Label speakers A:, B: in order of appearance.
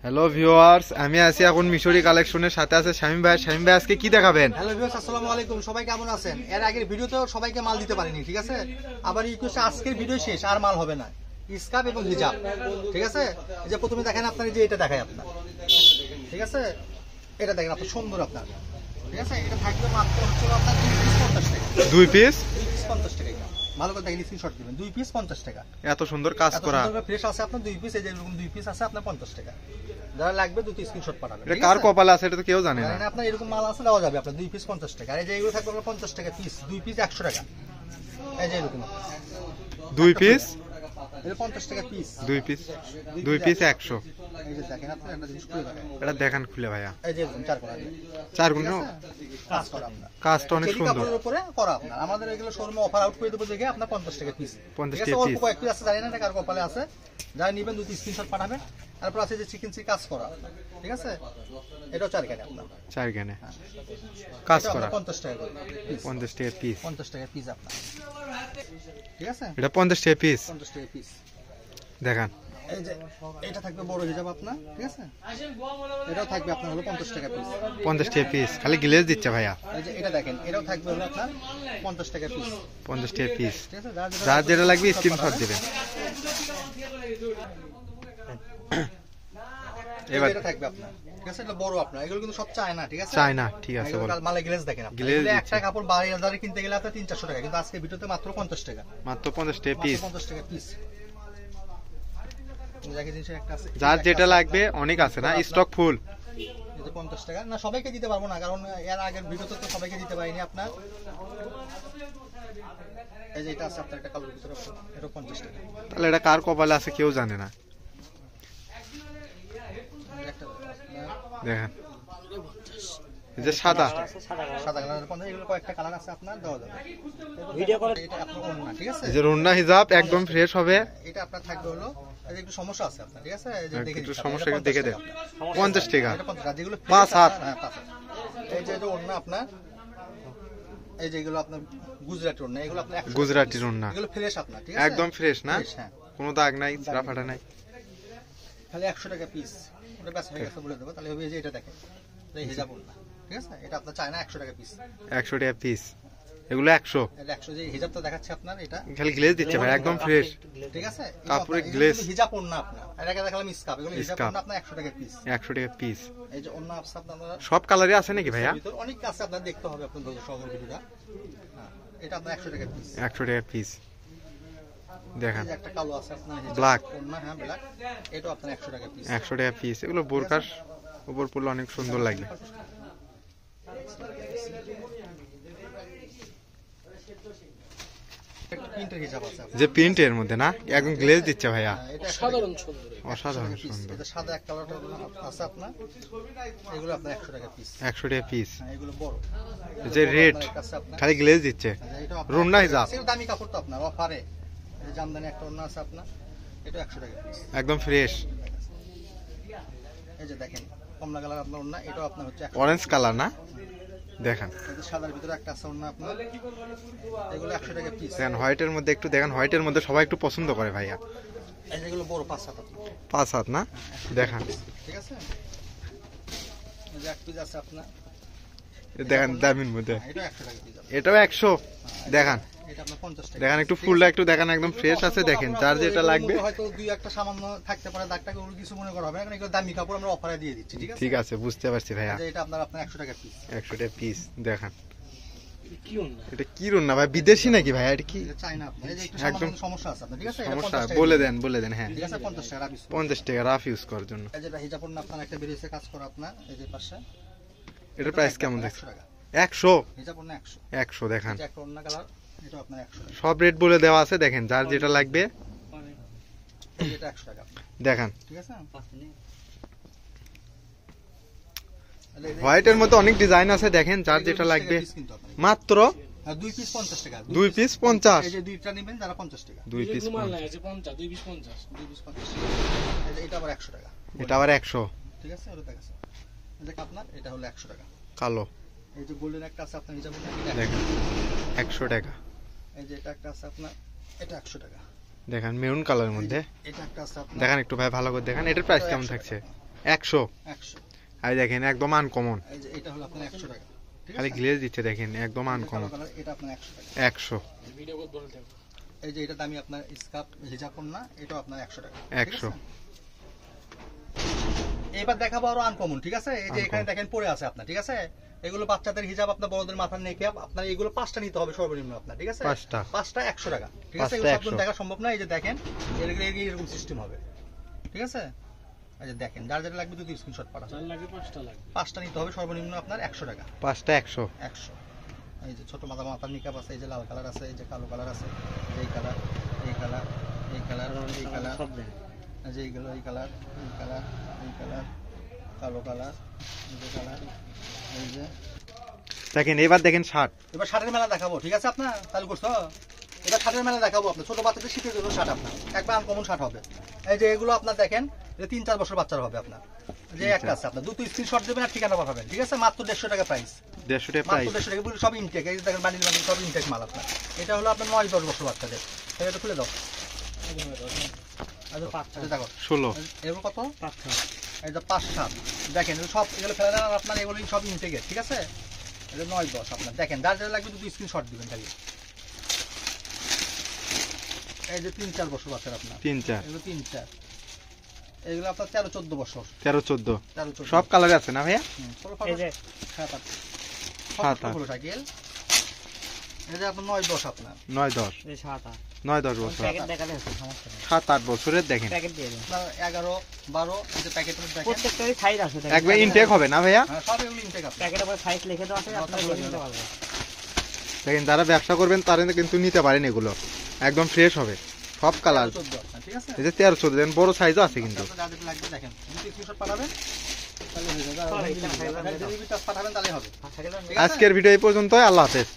A: Hello viewers, আমি আছি এখন মিশরি কালেকশনের সাথে আছে শামীম ভাই। শামীম ভাই আজকে কি দেখাবেন?
B: হ্যালো ভিউয়ার্স, আসসালামু আলাইকুম। সবাই কেমন আছেন? এর আগের ভিডিওতেও সবাইকে মাল দিতে পারিনি, ঠিক আছে? আবার রিকোয়েস্ট, আজকের ভিডিও শেষ, আর মাল হবে না। স্কার্ফ এবং হিজাব, ঠিক আছে? এই যে প্রথমে দেখেন আপনার, যে এটা দেখাই আপনার, ঠিক আছে? এটা দেখেন আপনার, সুন্দর আপনার, ঠিক আছে? এটা থাকবে মাত্র হচ্ছে আপনার 2 পিস 50 টাকা।
A: 2 পিস
B: 50 টাকা। এটা ভালো করে দেখেন, স্ক্রিনশট দিবেন। 2 পিস 50 টাকা।
A: এত সুন্দর কাজ করা,
B: ফ্রেশ আছে আপনার 2 পিস। এই যে এরকম 2 পিস আছে আপনার 50 টাকা। যারা লাগবে দুটো স্ক্রিনশট পাঠাবেন।
A: এটা কার কপালে আছে এটা তো কেউ জানে না।
B: মানে আপনার এরকম মাল আছে, দেওয়া যাবে আপনার 2 পিস 50 টাকা। আর এই যে এগুলো থাকবে আপনার 50 টাকা পিস, 2 পিস 100 টাকা। এই যে এরকম
A: 2 পিস
B: এটা 50 টাকা পিস,
A: 2 পিস 100।
B: এই যে দেখেন আপনার একটা জিনিস খুলে দেখেন,
A: এটা দেখান খুলে ভাইয়া।
B: এই যে এরকম 4 কোণা দিয়ে
A: 4 গুণ
B: কাজ করা আপনার,
A: কাজটা অনেক
B: চেরি
A: সুন্দর।
B: কাপড়ের উপরে করা আপনার। আমাদের এগুলো শোরুমে অফার আউট করে দেবো দেখে আপনার 50 টাকা পিস।
A: 50
B: ঠিক আছে?
A: টাকা
B: অল্প
A: পিস।
B: কয়েক পিস আছে, জানি না এটা কার কপালে আছে। যারা নেবেন দুটো স্ক্রিনশট পাঠাবেন। তারপর আছে যে চিকেন সি কাজ করা, ঠিক আছে? এটাও 4 কানে আপনার,
A: 4 গানে কাজ
B: এটা
A: করা,
B: আপনার 50 টাকা করে পিস।
A: 50 টাকা পিস।
B: 50 টাকা পিস আপনার, ঠিক আছে?
A: এটা 50 টাকা পিস।
B: 50 টাকা পিস।
A: দেখান।
B: এই যে এটা থাকবে বড় হিসাব আপনার, ঠিক আছে? এটাও থাকবে আপনার হলো 50 টাকা পিস।
A: 50 টাকা পিস, খালি গ্লেজ দিচ্ছে ভাইয়া।
B: এই যে এটা দেখেন, এটাও থাকবে হলো আপনার 50 টাকা পিস।
A: 50 টাকা পিস।
B: ঠিক আছে?
A: যার যেটা লাগবে স্ক্রিনশট দিবেন। এবার
B: এটা থাকবে আপনার, ঠিক আছে? এটা বড় আপনার, এগুলো কিন্তু সব চায় না, ঠিক আছে?
A: চায় না, ঠিক আছে বল।
B: এগুলো মালে গ্লেজ দেখেন আপনি।
A: গ্লেজ
B: এগুলো
A: দিচ্ছে।
B: একটা কাপড় 22,000 এ কিনতে গেলে আপনার 300-400 টাকা, কিন্তু আজকে ভিডিওতে মাত্র 50 টাকা।
A: মাত্র 50 টাকা পিস।
B: 50 টাকা পিস। জায়গা জিনিসের একটা আছে,
A: যার যেটা লাগবে অনেক আছে না, স্টক ফুল।
B: এটা 50 টাকা না, সবাইকে দিতে পারবো না, কারণ এর আগের ভিডিওতে তো সবাইকে দিতে পারিনি আপনার। এই যে এটা আছে আপনার একটা কালোর ভিতরে, এটা 50 টাকা।
A: তাহলে এটা কার কপালে আছে কেউ জানে না।
B: একটা
A: দেখেন, এই যে সাদা
B: সাদা কালার 50, এগুলো কয়েকটা কালার আছে আপনার, দেওয়া যাবে। ভিডিও করে এটা আপনার ওন্না, ঠিক আছে?
A: এই যে রুন্না হিজাব একদম ফ্রেশ হবে।
B: এটা আপনার থাকবে হলো, এই যে একটু সমস্যা আছে আপনার, ঠিক আছে? এই যে দেখে
A: একটু
B: দিচ্ছি
A: সমস্যা
B: আপনার,
A: একটু দেখে দেন।
B: এটা
A: 50 টাকা।
B: এটা 50 টাকা। যেগুলো
A: 5 হাত।
B: হ্যাঁ, 5 হাত। এই যে এটা ওন্না আপনার, এই যে এগুলো আপনার গুজরাটি ওন্না, এগুলো আপনার 100
A: গুজরাটি রুন্না
B: এগুলো ফ্রেশ আপনার, ঠিক আছে?
A: একদম ফ্রেশ না,
B: ফ্রেশ, হ্যাঁ।
A: কোনো দাগ নাই, চিরা ফাটা নাই।
B: খালি 100 টাকা পিস। ওটা বেশ হয়ে গেছে বলে দেবো। তাহলে হবে এই যে এটা দেখেন, এই হিজাব ওন্না, ঠিক আছে? এটা আপনার চায় না, 100 টাকা পিস।
A: 100 টাকা পিস, এগুলো 100।
B: এটা 100। যে হিজাবটা দেখাচ্ছে আপনার, এটা
A: খালি গ্লেজ দিচ্ছে ভাই, একদম ফ্রেশ।
B: ঠিক আছে?
A: কাপড়ে
B: এগুলো
A: গ্লেজ।
B: কিন্তু হিজাব ওন্না আপনার। এর আগে দেখালাম স্কার্ফ, এগুলো হিজাব
A: স্কার্ফ।
B: ওন্না আপনার 100 টাকা পিস।
A: 100 টাকা পিস।
B: এই যে ওন্না আছে আপনার,
A: সব কালারই আছে নাকি ভাইয়া?
B: ভিতর অনেক আছে আপনার, দেখতে হবে আপনার ধৈর্য সহকারে ভিডিওটা। হ্যাঁ, এটা আপনার 100 টাকা পিস।
A: 100 টাকা পিস। দেখান,
B: এই যে একটা কালো আছে আপনার, হিজাব
A: Black।
B: ওন্না, হ্যাঁ ব্ল্যাক। এটাও আপনার 100 টাকা পিস।
A: 100 টাকা পিস। এগুলো বোরকার উপর পড়লে অনেক সুন্দর লাগবে।
B: একটা প্রিন্টের হিজাব আছে আপনার।
A: যে প্রিন্টের মধ্যে না, একদম গ্লেজ দিচ্ছে ভাইয়া,
B: হ্যাঁ, এটা
C: সাধারণ সুন্দর।
A: অসাধারণ
B: পিস।
A: সুন্দর।
B: এটা সাদা এক কালারটা আছে আপনার, এগুলো আপনার 100 টাকা পিস।
A: 100 টাকা পিস।
B: হ্যাঁ, এগুলো বড়।
A: এই যে রেড,
B: আপনার একটা আছে আপনার,
A: খালি গ্লেজ দিচ্ছে।
B: এটা আপনার
A: রুন্না হিজাব
B: এগুলো দামি কাপড় তো আপনার, অফারে। এই যে জামদানি একটা ওন্না আছে আপনার, এটা 100 টাকা পিস।
A: একদম ফ্রেশ।
B: এই যে দেখেন কমলা কালার আপনার ওন্না, এটাও আপনার হচ্ছে 100
A: অরেঞ্জ কালার না, দেখান।
B: এই যে সাদার ভিতরে একটা আছে ওন্না আপনার, এগুলো 100 টাকা পিস।
A: দেখেন হোয়াইটের মধ্যে একটু দেখেন, হোয়াইটের মধ্যে সবাই একটু পছন্দ করে ভাইয়া।
B: এই যেগুলো বড় 5 হাত আপনার,
A: 5 হাত না, দেখান।
B: ঠিক আছে? এই যে এক পিস আছে আপনার,
A: দেখেন দামির মধ্যে,
B: এটা 100 টাকা পিস আপনার।
A: এটাও 100। দেখান,
B: এটা আপনার 50 টাকা।
A: দেখান একটু ফুলটা একটু দেখান, একদম ফ্রেশ আছে। দেখেন যার যেটা লাগবে।
B: হয়তো দুই একটা সামান্য থাকতে পারে দাগটাকে, ওগুলো কিছু মনে করা হবে না, কারণ এগুলো দামি কাপড়, আমরা অফারে দিয়ে দিচ্ছি, ঠিক আছে?
A: ঠিক আছে, বুঝতে পারছি ভাইয়া।
B: এই যে এটা আপনার 100 টাকা পিস।
A: 100 টাকা পিস। দেখান,
C: কি না
A: এটা কি রুন্না ভাই, বিদেশি নাকি ভাইয়া? এটা কি
B: এটা চাইনা আপনার, এই যে একটু
A: একদম
B: সামান্য সমস্যা আছে আপনার, ঠিক আছে? এটা
A: সমস্যা?
B: 50 টাকা
A: বলে
B: পিস।
A: দেন, বলে দেন। হ্যাঁ,
B: ঠিক আছে, 50 টাকা রাখি।
A: 50 টাকা রাফ ইউজ করার জন্য।
B: এই যে হিজাব ওন্না আপনার একটা বেরিয়েছে কাজ করা আপনার, এই যে পাশে।
A: এটার প্রাইস কেমন দেখছেন?
B: 100 টাকা।
A: 100।
B: হিজাব ওন্না 100।
A: 100 দেখান,
B: এই যে একটা ওন্না কালার, এটা আপনার 100 টাকা।
A: সব রেট বলে দেওয়া আছে। দেখেন যার যেটা লাগবে,
B: এই যে এটা 100 টাকা আপনার,
A: দেখান।
B: ঠিক আছে?
A: হোয়াইটের মধ্যে অনেক ডিজাইন আছে, দেখেন যার যেটা লাগবে। মাত্র
B: আর 2 পিস 50 টাকা।
A: 2 পিস 50।
B: এই যে দুইটা নেবেন তারা 50 টাকা।
A: 2 পিস
C: মাল নাই আছে 50 2 পিস 50
B: 2 পিস 50 টাকা। এই যে এটা আবার 100 টাকা।
A: এটা আবার 100।
B: ঠিক আছে? ওটা দেখাচ্ছে। এই যে আপনার এটা হলো 100 টাকা।
A: কালো,
B: এই যে গোল্ডেন একটা আছে আপনার, হিজাব ওন্না, এটা
A: দেখেন 100 টাকা।
B: এই যে এটা একটা আছে আপনার, এটা 100 টাকা।
A: দেখেন মেরুন কালারের মধ্যে।
B: এটা একটা আছে আপনার,
A: দেখেন একটু ভাই ভালো করে দেখেন, এটার প্রাইস কেমন থাকছে? 100
B: 100।
A: আর দেখেন একদম আনকমন,
B: এই যে এটা হলো আপনার 100 টাকা, ঠিক
A: খালি
B: আছে?
A: গ্লেজ দিচ্ছে দেখেন, একদম
B: কালো
A: আনকমন।
B: কালার, এটা আপনার 100 টাকা।
A: 100
C: ভিডিও কল বলে থাকো।
B: এই যে এটা দামি আপনার স্কার্ফ হিজাব না, এটাও আপনার 100 টাকা।
A: 100।
B: এবার দেখাবো আরো আনকমন, ঠিক আছে? এই যে এখানে
A: Uncommon।
B: দেখেন পড়ে আছে আপনার, ঠিক আছে? এগুলো বাচ্চাদের হিজাব, আপনার বড়দের মাথার নেকাব, আপনার এগুলো 5টা নিতে হবে সর্বনিম্ন আপনার, ঠিক আছে?
A: 5টা
B: 5টা 100 টাকা, ঠিক আছে?
A: 5টা
B: এগুলো সব
A: 100
B: দেখা সম্ভব না। এই যে দেখেন এরকম সিস্টেম হবে, ঠিক আছে? এই যে দেখেন, যার যেটা লাগবে দুটো স্ক্রিনশট পাঠান।
C: 4 লাগে 5টা লাগে।
B: 5টা নিতে হবে সর্বনিম্ন আপনার 100 টাকা।
A: 5টা 100।
B: 100। এই যে ছোট মাথার নিকাব আছে, এই যে লাল কালার আছে, এই যে কালো কালার আছে, এই কালার, এই কালার, এই কালার, এই কালার,
C: সব দেন।
B: এই যে এইগুলো, এই কালার, এই কালার, এই কালার, কালো কালার, এই যে কালার, এই যে।
A: দেখেন এবার দেখেন শার্ট।
B: এবার শার্টের মেলা দেখাবো, ঠিক আছে? আপনার তাহলে করছো, এবার শার্টের মেলা দেখাবো আপনার ছোট বাচ্চাদের শীতের জন্য শার্ট আপনার একবার আনকমন শার্ট হবে। এই যে এগুলো আপনার দেখেন, এটা 3-4 বছর বাচ্চার হবে আপনার। যে একটা আছে আপনার, দুটো স্ক্রিনশট দেবেন আর ঠিকানা পাঠাবেন, ঠিক আছে? মাত্র 150 টাকা প্রাইস,
A: 150 টাকা
B: মাত্র
A: প্রাইস।
B: 150 টাকা। এগুলো সব ইনটেক, এই যে দেখেন বান্ডিল বান্ডিল সব ইনটেক মাল আপনার। এটা হলো আপনার 9-10 বছর বাচ্চাদের। এটা খুলে দাও, আচ্ছা দেখো
A: 16।
B: এগুলো কত?
C: 5টা।
B: এই যে 5-7 দেখেন, এগুলো সব, এগুলো ফেলে দেন আপনার, এগুলো সব ইনটেকের, ঠিক আছে? এটা 9-10 আপনার দেখেন, যার যার লাগবে দুটো স্ক্রিনশট দিবেন খালি। এই যে 3-4 বছর বাচ্চার আপনার,
A: 3-4
B: এগুলো 3-4, এগুলো আপনার 13-14 বছর,
A: 13-14
B: 13-14
A: সব কালারে আছে না ভাইয়া?
C: এই যে
B: 7-8
A: 7-8
B: হলো সাইকেল। এই যে আপনার 9-10 আপনার
A: 9-10
C: এই 7টা।
A: 9-10 বছর,
C: প্যাকেট দেখালে হচ্ছে সমস্যা নেই।
A: 7-8 বছরের দেখেন
C: প্যাকেট দিয়ে দেন।
B: আপনার 11-12 এই যে প্যাকেটের দেখেন।
C: প্রত্যেকটারই সাইজ আছে দেখেন।
A: একবার ইনটেক হবে না ভাইয়া?
B: হ্যাঁ সব এগুলো ইনটেক আপনার।
C: প্যাকেটের উপরে সাইজ লিখে দেওয়া আছে, আপনারা দেখে নিতে পারবেন।
A: দেখেন যারা ব্যবসা করবেন তারা কিন্তু নিতে পারেন, এগুলো একদম ফ্রেশ হবে, সব কালার।
B: 13-14 আপনার, ঠিক আছে?
A: এই যে 13-14 দেন, বড় সাইজও আছে কিন্তু।
B: আপনার যাদের লাগবে দেখেন, দুটো স্ক্রিনশট পাঠাবেন তাহলে হয়ে যাবে।
C: হ্যাঁ, এটা
B: ডেলিভারি চার্জ পাঠাবেন তাহলে হবে,
C: সাইকেল
B: ঠিক আছে?
A: আজকের ভিডিও এই পর্যন্তই, আল্লাহ হাফেজ।